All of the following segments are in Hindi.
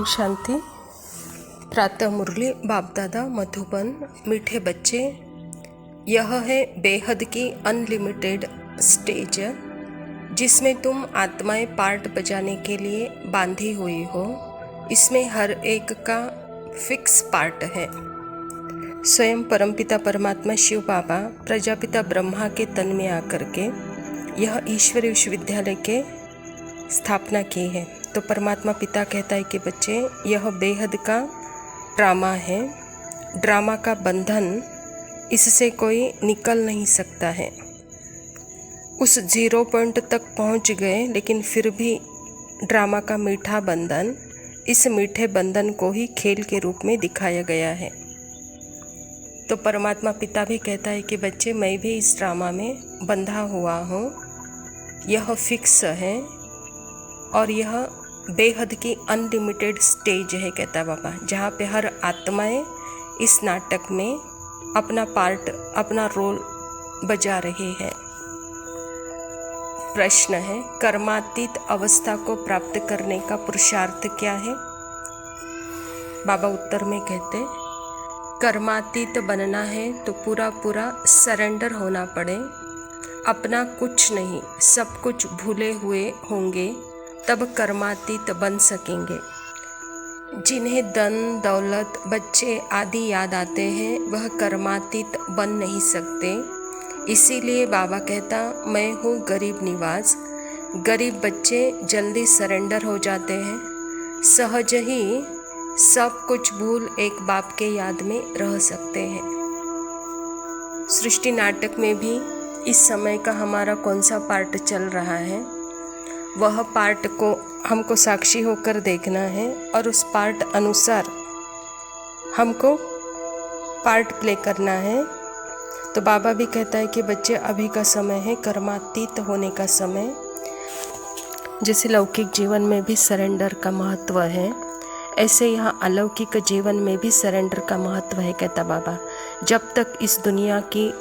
ओम शांति। प्रातः मुरली बाप दादा मधुबन। मीठे बच्चे, यह है बेहद की अनलिमिटेड स्टेज जिसमें तुम आत्माएं पार्ट बजाने के लिए बांधी हुई हो। इसमें हर एक का फिक्स पार्ट है। स्वयं परमपिता परमात्मा शिव बाबा प्रजापिता ब्रह्मा के तन में आकर के यह ईश्वरीय विश्वविद्यालय के स्थापना की है। तो परमात्मा पिता कहता है कि बच्चे, यह बेहद का ड्रामा है। ड्रामा का बंधन, इससे कोई निकल नहीं सकता है। उस 0 पॉइंट तक पहुंच गए, लेकिन फिर भी ड्रामा का मीठा बंधन, इस मीठे बंधन को ही खेल के रूप में दिखाया गया है। तो परमात्मा पिता भी कहता है कि बच्चे, मैं भी इस ड्रामा में बंधा हुआ हूँ। यह फिक्स है और यह बेहद की अनलिमिटेड स्टेज है, कहता बाबा, जहाँ पे हर आत्माएं इस नाटक में अपना पार्ट, अपना रोल बजा रही है। प्रश्न है, कर्मातीत अवस्था को प्राप्त करने का पुरुषार्थ क्या है? बाबा उत्तर में कहते, कर्मातीत बनना है तो पूरा पूरा सरेंडर होना पड़े। अपना कुछ नहीं, सब कुछ भूले हुए होंगे, तब कर्मातीत बन सकेंगे। जिन्हें धन दौलत बच्चे आदि याद आते हैं, वह कर्मातीत बन नहीं सकते। इसीलिए बाबा कहता, मैं हूँ गरीब निवाज। गरीब बच्चे जल्दी सरेंडर हो जाते हैं। सहज ही सब कुछ भूल एक बाप के याद में रह सकते हैं। सृष्टि नाटक में भी इस समय का हमारा कौन सा पार्ट चल रहा है, वह पार्ट को हमको साक्षी होकर देखना है और उस पार्ट अनुसार हमको पार्ट प्ले करना है। तो बाबा भी कहता है कि बच्चे, अभी का समय है कर्मातीत होने का समय। जैसे लौकिक जीवन में भी सरेंडर का महत्व है, ऐसे यहाँ अलौकिक जीवन में भी सरेंडर का महत्व है, कहता बाबा। जब तक इस दुनिया की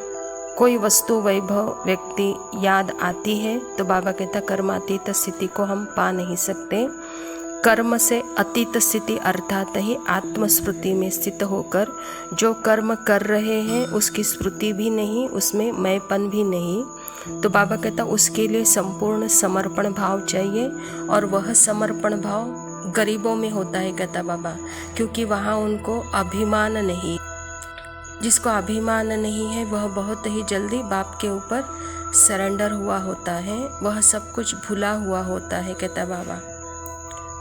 कोई वस्तु, वैभव, व्यक्ति याद आती है, तो बाबा कहता कर्मातीत स्थिति को हम पा नहीं सकते। कर्म से अतीत स्थिति अर्थात ही आत्मस्मृति में स्थित होकर जो कर्म कर रहे हैं उसकी स्मृति भी नहीं, उसमें मैंपन भी नहीं। तो बाबा कहता उसके लिए संपूर्ण समर्पण भाव चाहिए, और वह समर्पण भाव गरीबों में होता है, कहता बाबा, क्योंकि वहाँ उनको अभिमान नहीं। जिसको अभिमान नहीं है वह बहुत ही जल्दी बाप के ऊपर सरेंडर हुआ होता है, वह सब कुछ भूला हुआ होता है, कहता बाबा।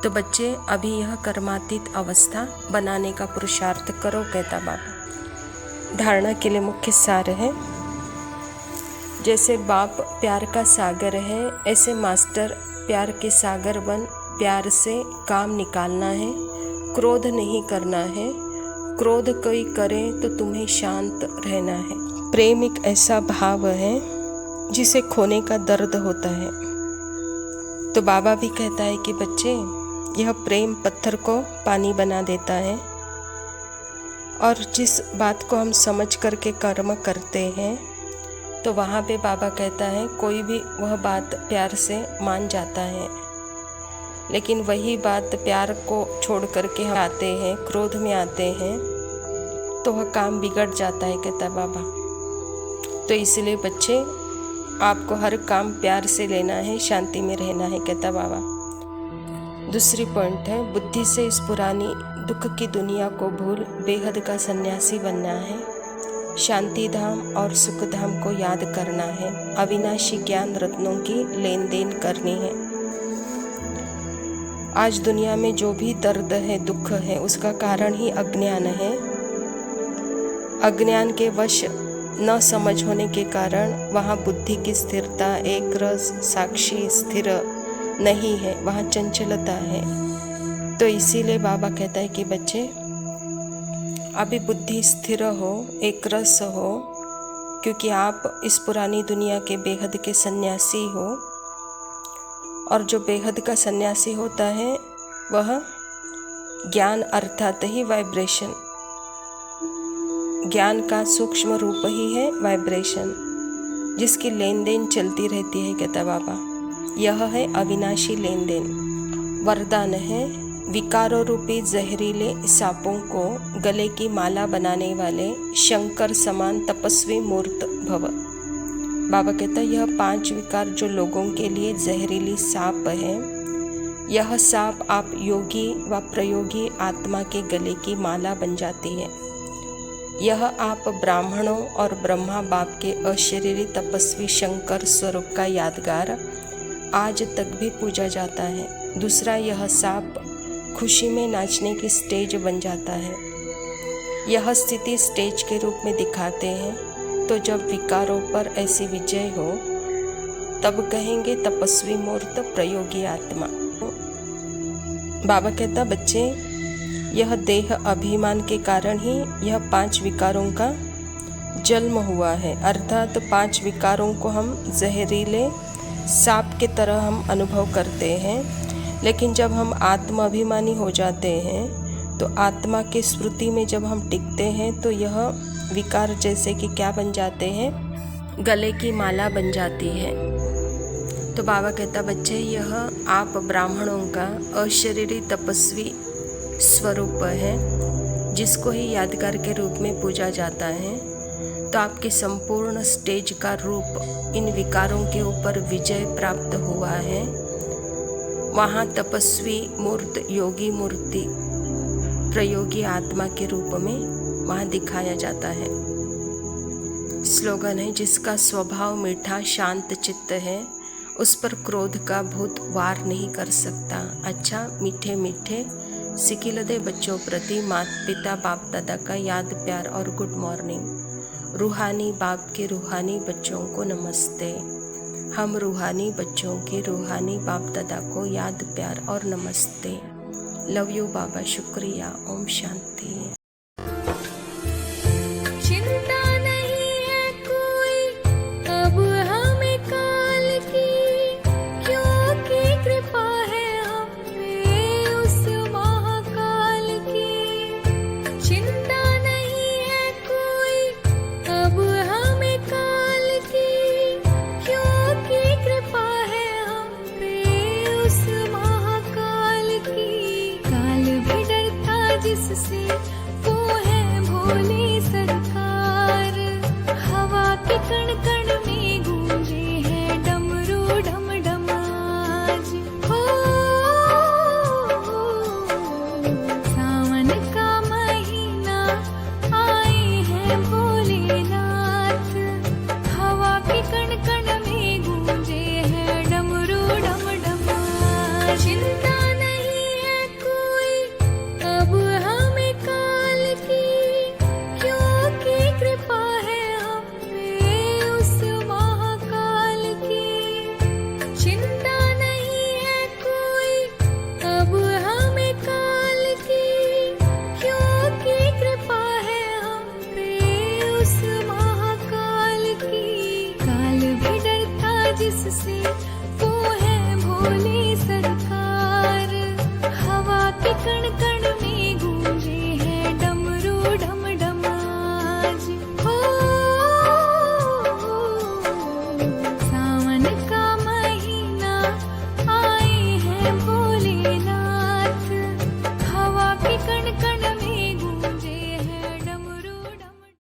तो बच्चे, अभी यह कर्मातीत अवस्था बनाने का पुरुषार्थ करो, कहता बाबा। धारणा के लिए मुख्य सार है, जैसे बाप प्यार का सागर है, ऐसे मास्टर प्यार के सागर बन प्यार से काम निकालना है। क्रोध नहीं करना है। क्रोध कोई करे तो तुम्हें शांत रहना है। प्रेम एक ऐसा भाव है जिसे खोने का दर्द होता है। तो बाबा भी कहता है कि बच्चे, यह प्रेम पत्थर को पानी बना देता है, और जिस बात को हम समझ करके कर्म करते हैं, तो वहाँ पे बाबा कहता है कोई भी वह बात प्यार से मान जाता है, लेकिन वही बात प्यार को छोड़ करके हम आते हैं, क्रोध में आते हैं, तो वह काम बिगड़ जाता है, कहता बाबा। तो इसलिए बच्चे, आपको हर काम प्यार से लेना है, शांति में रहना है, कहता बाबा। दूसरी पॉइंट है, बुद्धि से इस पुरानी दुख की दुनिया को भूल बेहद का सन्यासी बनना है। शांति धाम और सुख धाम को याद करना है। अविनाशी ज्ञान रत्नों की लेन देन करनी है। आज दुनिया में जो भी दर्द है, दुख है, उसका कारण ही अज्ञान है। अज्ञान के वश न समझ होने के कारण वहाँ बुद्धि की स्थिरता, एक रस साक्षी स्थिर नहीं है, वहाँ चंचलता है। तो इसीलिए बाबा कहता है कि बच्चे, अभी बुद्धि स्थिर हो, एक रस हो, क्योंकि आप इस पुरानी दुनिया के बेहद के सन्यासी हो। और जो बेहद का सन्यासी होता है वह ज्ञान अर्थात ही वाइब्रेशन, ज्ञान का सूक्ष्म रूप ही है वाइब्रेशन, जिसकी लेन देन चलती रहती है, कहता बाबा। यह है अविनाशी लेन देन। वरदान है विकारों रूपी जहरीले सांपों को गले की माला बनाने वाले शंकर समान तपस्वी मूर्त भव। बाबा कहता है यह 5 विकार जो लोगों के लिए जहरीली सांप है, यह सांप आप योगी व प्रयोगी आत्मा के गले की माला बन जाती है। यह आप ब्राह्मणों और ब्रह्मा बाप के अशरीरी तपस्वी शंकर स्वरूप का यादगार आज तक भी पूजा जाता है। दूसरा, यह सांप खुशी में नाचने की स्टेज बन जाता है। यह स्थिति स्टेज के रूप में दिखाते हैं, तो जब विकारों पर ऐसी विजय हो तब कहेंगे तपस्वी मूर्त प्रयोगी आत्मा। बाबा कहता बच्चे, यह देह अभिमान के कारण ही यह 5 विकारों का जन्म हुआ है, अर्थात 5 विकारों को हम जहरीले सांप की तरह हम अनुभव करते हैं। लेकिन जब हम आत्म अभिमानी हो जाते हैं तो आत्मा की स्मृति में जब हम टिकते हैं तो यह विकार जैसे कि क्या बन जाते हैं, गले की माला बन जाती है। तो बाबा कहता बच्चे, यह आप ब्राह्मणों का अशरीरी तपस्वी स्वरूप है, जिसको ही यादगार के रूप में पूजा जाता है। तो आपके संपूर्ण स्टेज का रूप इन विकारों के ऊपर विजय प्राप्त हुआ है। वहाँ तपस्वी मूर्त योगी मूर्ति प्रयोगी आत्मा के रूप में वहाँ दिखाया जाता है। स्लोगन है, जिसका स्वभाव मीठा शांत चित्त है, उस पर क्रोध का भूत वार नहीं कर सकता। अच्छा मीठे मीठे सिकिलदे बच्चों प्रति माता पिता बाप दादा का याद प्यार और गुड मॉर्निंग। रूहानी बाप के रूहानी बच्चों को नमस्ते। हम रूहानी बच्चों के रूहानी बाप दादा को याद प्यार और नमस्ते। लव यू बाबा, शुक्रिया। ओम शांति।